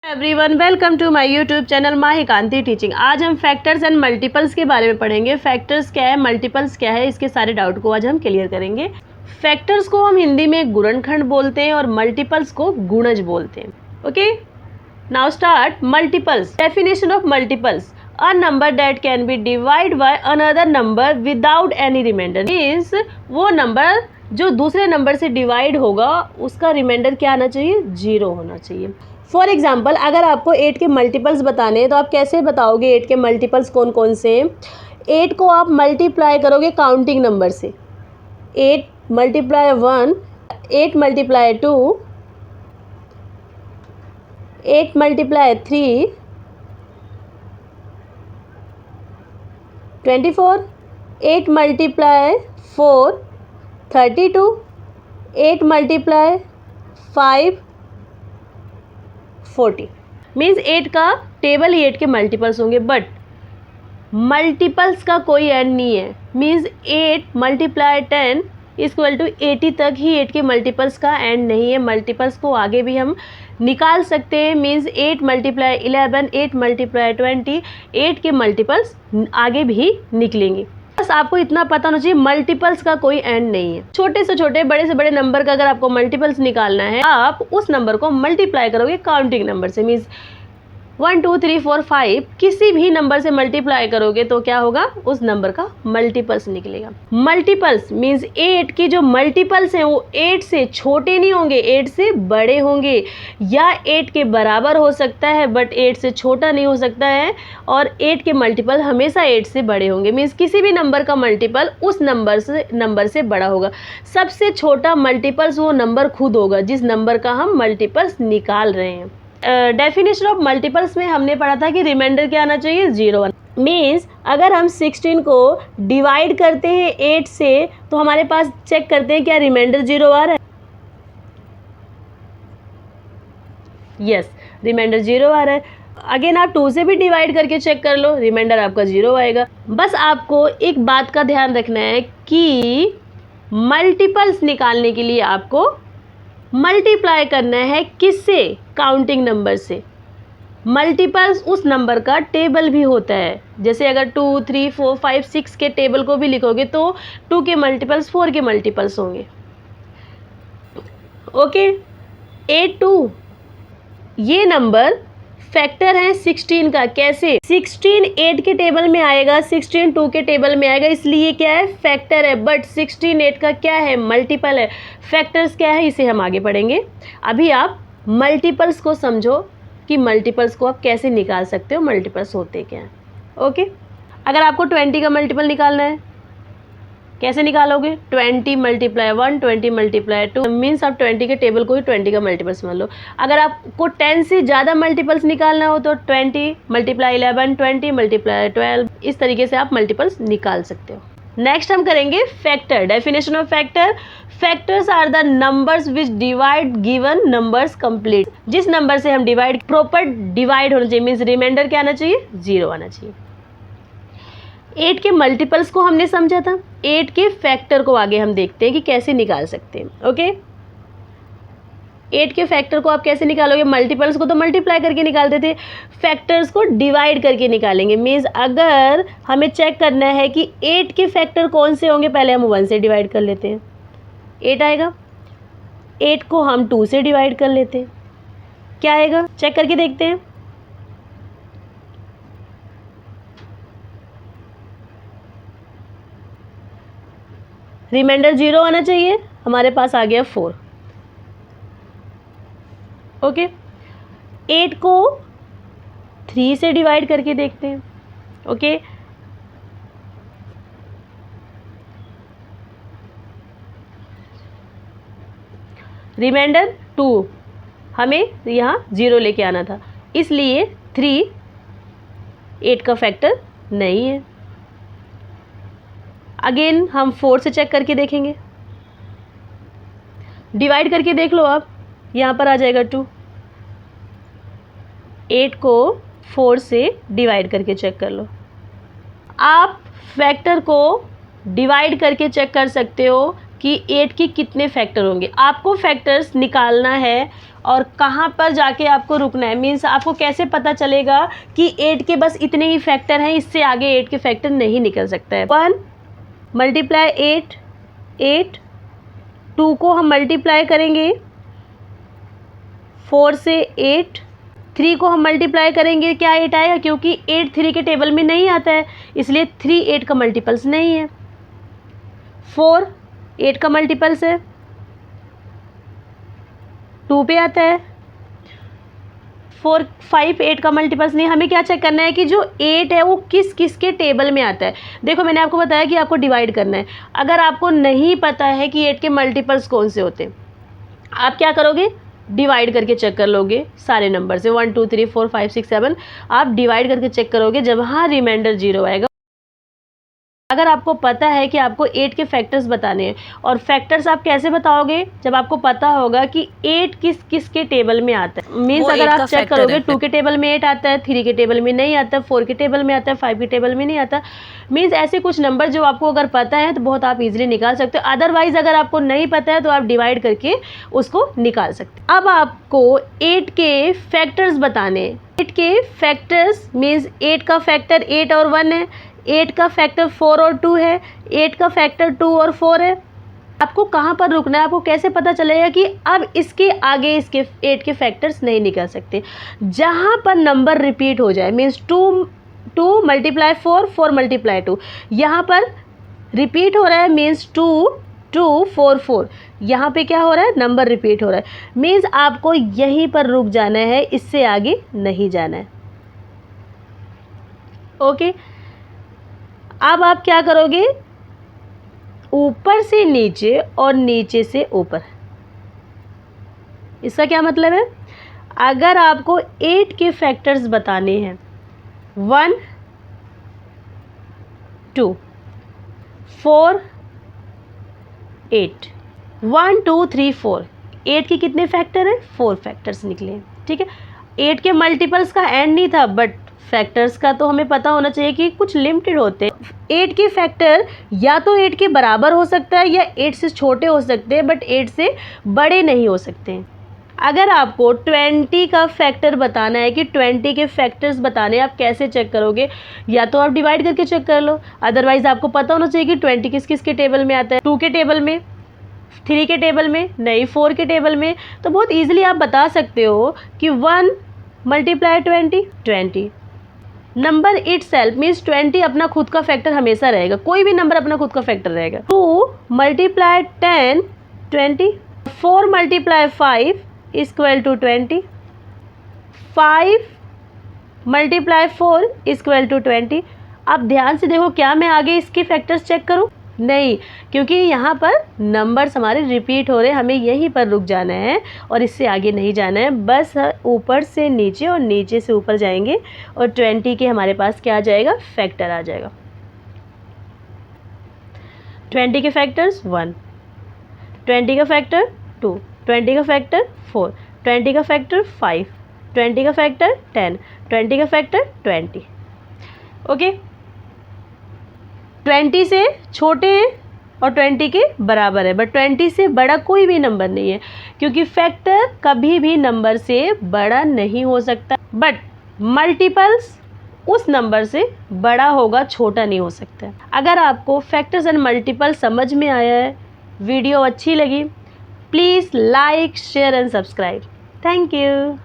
Everyone, welcome to my YouTube channel Mahi Kanti teaching. आज हम factors and multiples के बारे में पढ़ेंगे। फैक्टर्स क्या है, मल्टीपल्स क्या है, इसके सारे डाउट को आज हम क्लियर करेंगे। फैक्टर्स को हम हिंदी में गुणनखंड बोलते हैं और मल्टीपल्स को गुणज बोलते हैं। Okay, now start. Multiples. Definition of multiples: a number that can be divide by another number without any remainder. Means वो नंबर जो दूसरे नंबर से डिवाइड होगा उसका रिमाइंडर क्या आना चाहिए? 0 होना चाहिए। फॉर एग्जाम्पल, अगर आपको 8 के मल्टीपल्स बताने हैं तो आप कैसे बताओगे 8 के मल्टीपल्स कौन कौन से हैं? 8 को आप मल्टीप्लाई करोगे काउंटिंग नंबर से। 8 multiply 1, 8 multiply 2, 8 multiply 3, 24, 8 multiply 4, 32, 8 multiply 5, 40। Means 8 का टेबल ही 8 के मल्टीपल्स होंगे, बट मल्टीपल्स का कोई एंड नहीं है। मीन्स 8 मल्टीप्लाई 10 इक्वल टू 80 तक ही 8 के मल्टीपल्स का एंड नहीं है। मल्टीपल्स को आगे भी हम निकाल सकते हैं। मीन्स 8 मल्टीप्लाई 11, 8 मल्टीप्लाई 20, 8 के मल्टीपल्स आगे भी निकलेंगे। बस आपको इतना पता होना चाहिए, मल्टीपल्स का कोई एंड नहीं है। छोटे से छोटे, बड़े से बड़े नंबर का अगर आपको मल्टीपल्स निकालना है, आप उस नंबर को मल्टीप्लाई करोगे काउंटिंग नंबर से। मीन्स 1 2 3 4 5 किसी भी नंबर से मल्टीप्लाई करोगे तो क्या होगा? उस नंबर का मल्टीपल्स निकलेगा। मल्टीपल्स मीन्स 8 की जो मल्टीपल्स हैं वो 8 से छोटे नहीं होंगे, 8 से बड़े होंगे, या 8 के बराबर हो सकता है बट 8 से छोटा नहीं हो सकता है। और 8 के मल्टीपल हमेशा 8 से बड़े होंगे। मीन्स किसी भी नंबर का मल्टीपल उस नंबर से बड़ा होगा। सबसे छोटा मल्टीपल्स वो नंबर खुद होगा जिस नंबर का हम मल्टीपल्स निकाल रहे हैं। डेफिनेशन ऑफ मल्टीपल्स में हमने पढ़ा था कि रिमाइंडर क्या आना चाहिए? 0 आना। मीन्स अगर हम 16 को डिवाइड करते हैं 8 से तो हमारे पास चेक करते हैं क्या रिमाइंडर 0 आ रहा है? यस, रिमाइंडर 0 आ रहा है। अगेन आप 2 से भी डिवाइड करके चेक कर लो, रिमाइंडर आपका 0 आएगा। बस आपको एक बात का ध्यान रखना है कि मल्टीपल्स निकालने के लिए आपको मल्टीप्लाई करना है किससे? काउंटिंग नंबर से। मल्टीपल्स उस नंबर का टेबल भी होता है। जैसे अगर 2 3 4 5 6 के टेबल को भी लिखोगे तो 2 के मल्टीपल्स 4 के मल्टीपल्स होंगे। ओके, 8 2 ये नंबर फैक्टर है 16 का। कैसे? 16 8 के टेबल में आएगा, 16 2 के टेबल में आएगा, इसलिए क्या है? फैक्टर है। बट 16 8 का क्या है? मल्टीपल है। फैक्टर्स क्या है इसे हम आगे पढ़ेंगे। अभी आप मल्टीपल्स को समझो कि मल्टीपल्स को आप कैसे निकाल सकते हो, मल्टीपल्स होते क्या हैं। ओके, अगर आपको 20 का मल्टीपल निकालना है कैसे निकालोगे? 20 मल्टीप्लाई 1, 20 मल्टीप्लाई 2। मीन्स आप 20 के टेबल को ही 20 का मल्टीपल समझ लो। अगर आपको 10 से ज़्यादा मल्टीपल्स निकालना हो तो 20 मल्टीप्लाई 11, 20 मल्टीप्लाई 12, इस तरीके से आप मल्टीपल्स निकाल सकते हो। नेक्स्ट हम करेंगे factor. Definition of factor: factors are the numbers which divide given numbers complete. जिस नंबर से हम डिवाइड, प्रॉपर डिवाइड होना चाहिए। मीन्स रिमाइंडर क्या आना चाहिए? 0 आना चाहिए। 8 के मल्टीपल्स को हमने समझा था, 8 के फैक्टर को आगे हम देखते हैं कि कैसे निकाल सकते हैं। ओके, 8 के फैक्टर को आप कैसे निकालोगे? मल्टीपल्स को तो मल्टीप्लाई करके निकालते थे, फैक्टर्स को डिवाइड करके निकालेंगे। मीन्स अगर हमें चेक करना है कि 8 के फैक्टर कौन से होंगे, पहले हम 1 से डिवाइड कर लेते हैं, 8 आएगा। 8 को हम 2 से डिवाइड कर लेते हैं, क्या आएगा? चेक करके देखते हैं। रिमाइंडर 0 आना चाहिए, हमारे पास आ गया 4। ओके, 8 को 3 से डिवाइड करके देखते हैं। ओके, रिमाइंडर 2, हमें यहाँ 0 लेके आना था, इसलिए 3 8 का फैक्टर नहीं है। अगेन हम 4 से चेक करके देखेंगे, डिवाइड करके देख लो आप, यहाँ पर आ जाएगा 2। 8 को 4 से डिवाइड करके चेक कर लो। आप फैक्टर को डिवाइड करके चेक कर सकते हो कि 8 के कितने फैक्टर होंगे। आपको फैक्टर्स निकालना है और कहाँ पर जाके आपको रुकना है, मीन्स आपको कैसे पता चलेगा कि 8 के बस इतने ही फैक्टर हैं, इससे आगे 8 के फैक्टर नहीं निकल सकता है। 1 मल्टीप्लाई 8, 8, 2 को हम मल्टीप्लाई करेंगे 4 से 8, 3 को हम मल्टीप्लाई करेंगे, क्या 8 आएगा, क्योंकि 8 3 के टेबल में नहीं आता है, इसलिए 3 8 का मल्टीपल्स नहीं है। 4 8 का मल्टीपल्स है, 2 पे आता है। 5 8 का मल्टीपल्स नहीं। हमें क्या चेक करना है कि जो 8 है वो किस किस के टेबल में आता है। देखो मैंने आपको बताया कि आपको डिवाइड करना है। अगर आपको नहीं पता है कि 8 के मल्टीपल्स कौन से होते हैं, आप क्या करोगे, डिवाइड करके चेक कर लोगे सारे नंबर से, 1 2 3 4 5 6 7 आप डिवाइड करके चेक करोगे, जब हाँ रिमाइंडर 0 आएगा। अगर आपको पता है कि आपको 8 के फैक्टर्स बताने हैं, और फैक्टर्स आप कैसे बताओगे, जब आपको पता होगा कि 8 किस किस के टेबल में आता है। मीन्स अगर आप चेक करोगे 2 के टेबल में 8 आता है, 3 के टेबल में नहीं आता, 4 के टेबल में आता है, 5 के टेबल में नहीं आता। मीन्स ऐसे कुछ नंबर जो आपको अगर पता है तो बहुत आप इजीली निकाल सकते हो। अदरवाइज अगर आपको नहीं पता है तो आप डिवाइड करके उसको निकाल सकते हो। अब आपको 8 के फैक्टर्स बताने हैं। 8 के फैक्टर्स मीन्स 8 का फैक्टर 8 और 1 है, 8 का फैक्टर 4 और 2 है, 8 का फैक्टर 2 और 4 है। आपको कहाँ पर रुकना है, आपको कैसे पता चलेगा कि अब इसके आगे इसके 8 के फैक्टर्स नहीं निकल सकते। जहाँ पर नंबर रिपीट हो जाए, मीन्स 2 मल्टीप्लाई 4, 4 मल्टीप्लाई 2, यहाँ पर रिपीट हो रहा है, मीन्स 2 2 4 4, यहाँ पे क्या हो रहा है, नंबर रिपीट हो रहा है, मीन्स आपको यहीं पर रुक जाना है, इससे आगे नहीं जाना है। ओके, अब आप क्या करोगे, ऊपर से नीचे और नीचे से ऊपर। इसका क्या मतलब है, अगर आपको 8 के फैक्टर्स बताने हैं, 1 2 4 8, 1 2 3 4, 8 के कितने फैक्टर हैं, 4 फैक्टर्स निकले, ठीक है। 8 के मल्टीपल्स का एंड नहीं था, बट फैक्टर्स का तो हमें पता होना चाहिए कि कुछ लिमिटेड होते हैं। 8 के फैक्टर या तो 8 के बराबर हो सकता है या 8 से छोटे हो सकते हैं, बट 8 से बड़े नहीं हो सकते हैं। अगर आपको 20 का फैक्टर बताना है कि 20 के फैक्टर्स बताने हैं, आप कैसे चेक करोगे, या तो आप डिवाइड करके चेक कर लो, अदरवाइज आपको पता होना चाहिए कि 20 किस किस के टेबल में आता है, 2 के टेबल में, 3 के टेबल में नहीं, 4 के टेबल में। तो बहुत ईजिली आप बता सकते हो कि 1 multiply 20 20। Number it self means 20 अपना खुद का फैक्टर हमेशा रहेगा, कोई भी नंबर अपना खुद का फैक्टर रहेगा। 2 multiply 10 20, 4 multiply 5 equal to 20, 5 multiply 4 equal to 20। अब ध्यान से देखो, क्या मैं आगे इसके फैक्टर्स चेक करूं, नहीं, क्योंकि यहाँ पर नंबर्स हमारे रिपीट हो रहे हैं, हमें यहीं पर रुक जाना है और इससे आगे नहीं जाना है। बस ऊपर से नीचे और नीचे से ऊपर जाएंगे और 20 के हमारे पास क्या आ जाएगा, फैक्टर आ जाएगा। 20 के फैक्टर्स 1, 20 का फैक्टर 2, 20 का फैक्टर 4, 20 का फैक्टर 5, 20 का फैक्टर 10, 20 का फैक्टर 20। ओके, 20 से छोटे हैं और 20 के बराबर है, बट 20 से बड़ा कोई भी नंबर नहीं है, क्योंकि फैक्टर कभी भी नंबर से बड़ा नहीं हो सकता, बट मल्टीपल्स उस नंबर से बड़ा होगा, छोटा नहीं हो सकता। अगर आपको फैक्टर्स एंड मल्टीपल समझ में आया है, वीडियो अच्छी लगी, please like share and subscribe. Thank you.